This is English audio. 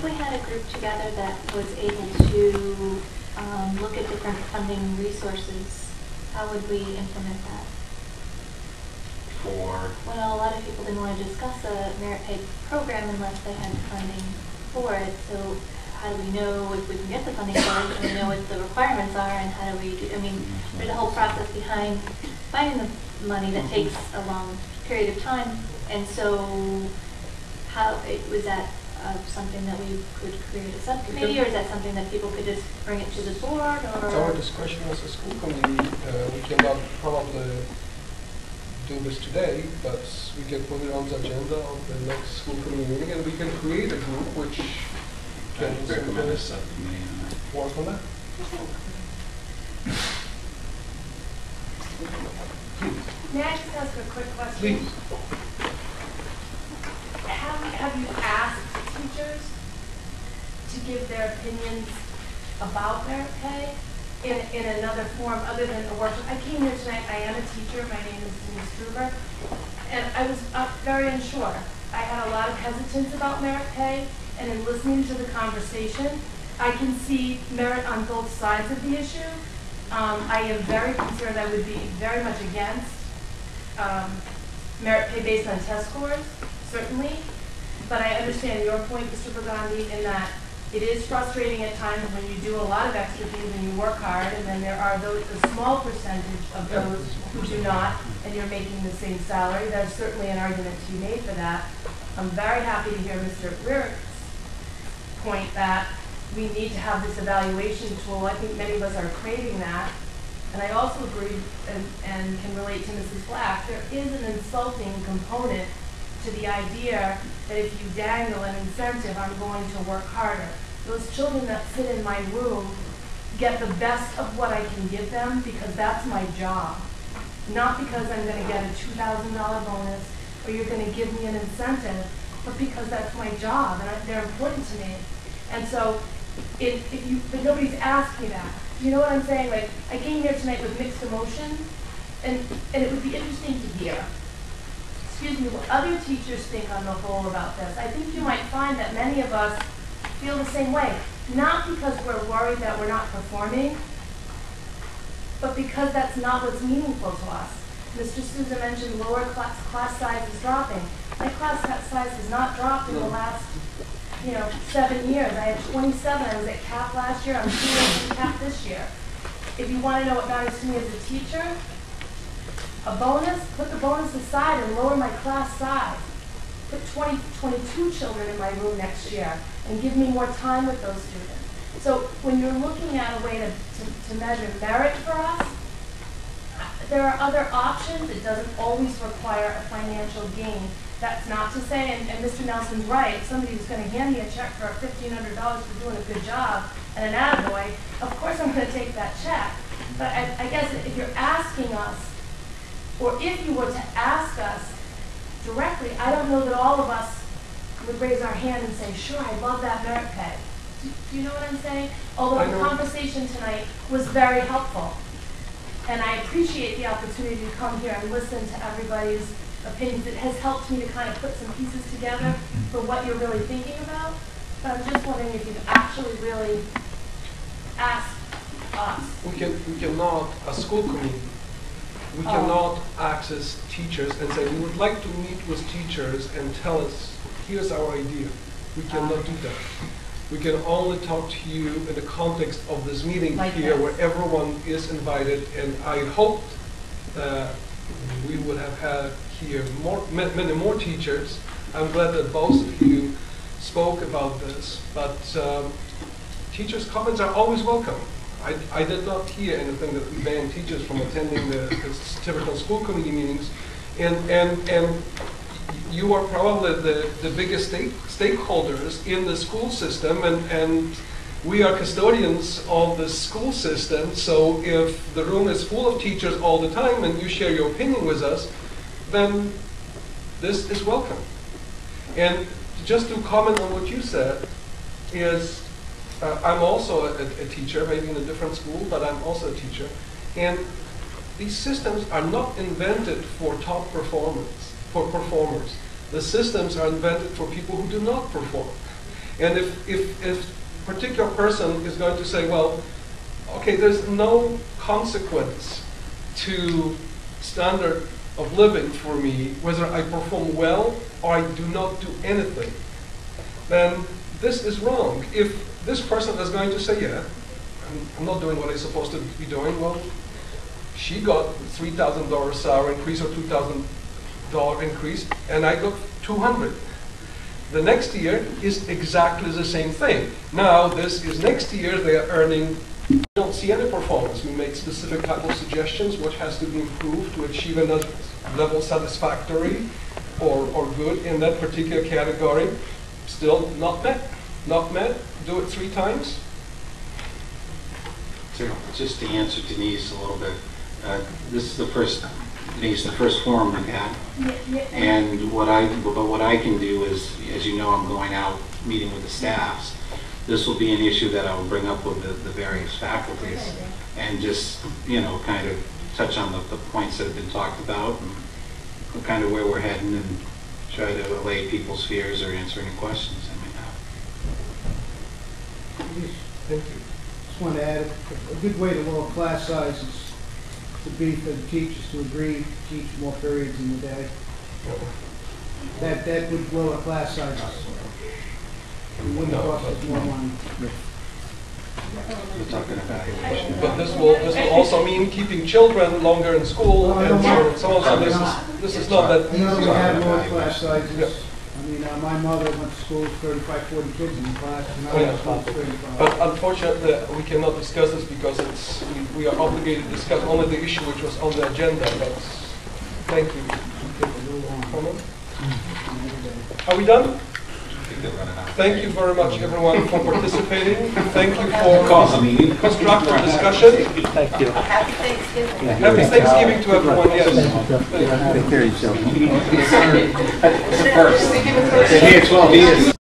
we had a group together that was able to look at different funding resources, how would we implement that? Well, a lot of people didn't want to discuss a merit pay program unless they had funding for it. So how do we know if we can get the funding for it? Do we know what the requirements are, and how do we do? I mean, there's a whole process behind finding the money that takes a long period of time. And so, how was that something that we could create a subcommittee, or is that something that people could just bring it to the board? Or it's our discussion as a school committee. We cannot probably do this today, but we can put it on the agenda of the next school committee meeting, and we can create a group which can recommend a subcommittee work on that. May I just ask a quick question? Please. Have you asked teachers to give their opinions about merit pay in another form other than a workshop? I came here tonight. I am a teacher. My name is Denise Struber, and I was very unsure. I had a lot of hesitance about merit pay, and in listening to the conversation, I can see merit on both sides of the issue. I am very concerned. I would be very much against merit pay based on test scores, certainly. But I understand your point, Mr. Burgundy, in that it is frustrating at times when you do a lot of extra things and you work hard, and then there are a small percentage of those who do not, and you're making the same salary. There's certainly an argument to be made for that. I'm very happy to hear Mr. Rier's point that we need to have this evaluation tool. I think many of us are craving that. And I also agree and can relate to Mrs. Black. There is an insulting component to the idea that if you dangle an incentive, I'm going to work harder. Those children that sit in my room get the best of what I can give them because that's my job. Not because I'm going to get a $2,000 bonus or you're going to give me an incentive, but because that's my job and they're important to me. And so, but nobody's asked me that. You know what I'm saying? Like, I came here tonight with mixed emotions, and it would be interesting to hear, excuse me, what other teachers think on the whole about this. I think you might find that many of us feel the same way. Not because we're worried that we're not performing, but because that's not what's meaningful to us. Mr. Souza mentioned lower class size is dropping. My class size has not dropped in the last 7 years. I had 27. I was at CAP last year. I'm doing CAP this year. If you want to know what matters to me as a teacher, a bonus, put the bonus aside and lower my class size. Put 22 children in my room next year and give me more time with those students. So when you're looking at a way to measure merit for us, there are other options. It doesn't always require a financial gain. That's not to say, and Mr. Nelson's right, if somebody was going to hand me a check for $1,500 for doing a good job and an attaboy, of course I'm going to take that check. But I guess if you're asking us, or if you were to ask us directly, I don't know that all of us would raise our hand and say, sure, I love that merit pay. Do you know what I'm saying? Although the conversation tonight was very helpful. And I appreciate the opportunity to come here and listen to everybody's opinions. It has helped me to kind of put some pieces together for what you're really thinking about. But I'm just wondering if you've actually really asked us. We cannot, a school committee, we cannot access teachers and say, we would like to meet with teachers and tell us, here's our idea. We cannot do that. We can only talk to you in the context of this meeting like here, where everyone is invited, and I hoped that we would have had here many more teachers. I'm glad that both of you spoke about this, but teachers' comments are always welcome. I did not hear anything that we banned teachers from attending the Tiverton school committee meetings, and you are probably the biggest stakeholders in the school system, and we are custodians of the school system, so if the room is full of teachers all the time and you share your opinion with us, then this is welcome. And just to comment on what you said is, I'm also a teacher, maybe in a different school, but I'm also a teacher, and these systems are not invented for top performers. The systems are invented for people who do not perform. And if a particular person is going to say, well, okay, there's no consequence to standard of living for me, whether I perform well or I do not do anything, then this is wrong. If this person is going to say, yeah, I'm not doing what I'm supposed to be doing, well, she got $3,000 salary increase or $2,000 increase, and I got $200. The next year is exactly the same thing. Now, this is next year, they are earning, we don't see any performance. We make specific type of suggestions, what has to be improved to achieve another level satisfactory or good in that particular category. Still not met. Not met. Do it 3 times. So just to answer Denise a little bit, this is the first, Denise, the first forum we've had. And what I can do is, as you know, I'm going out meeting with the staffs. This will be an issue that I will bring up with the various faculties and just, you know, kind of touch on the points that have been talked about and kind of where we're heading and try to allay people's fears or answer any questions they may have. Thank you. Just want to add, a good way to lower class sizes would be for the teachers to agree to teach more periods in the day. That would lower class sizes. It wouldn't cost us more money. We're talking evaluation. But this will also mean keeping children longer in school and so on and so on. So this is not that I know we easy. have lower class sizes. Yeah. I mean, my mother went to school with 35, 40 kids in the class, and I went to school with 35. But unfortunately, we cannot discuss this because we are obligated to discuss only the issue which was on the agenda. But thank you. Comment? Are we done? Thank you very much, everyone, for participating. Thank you for constructive discussion. Thank you. Happy Thanksgiving. Happy Thanksgiving to everyone, yes. Take care of yourself. It's the first. It's 12 years.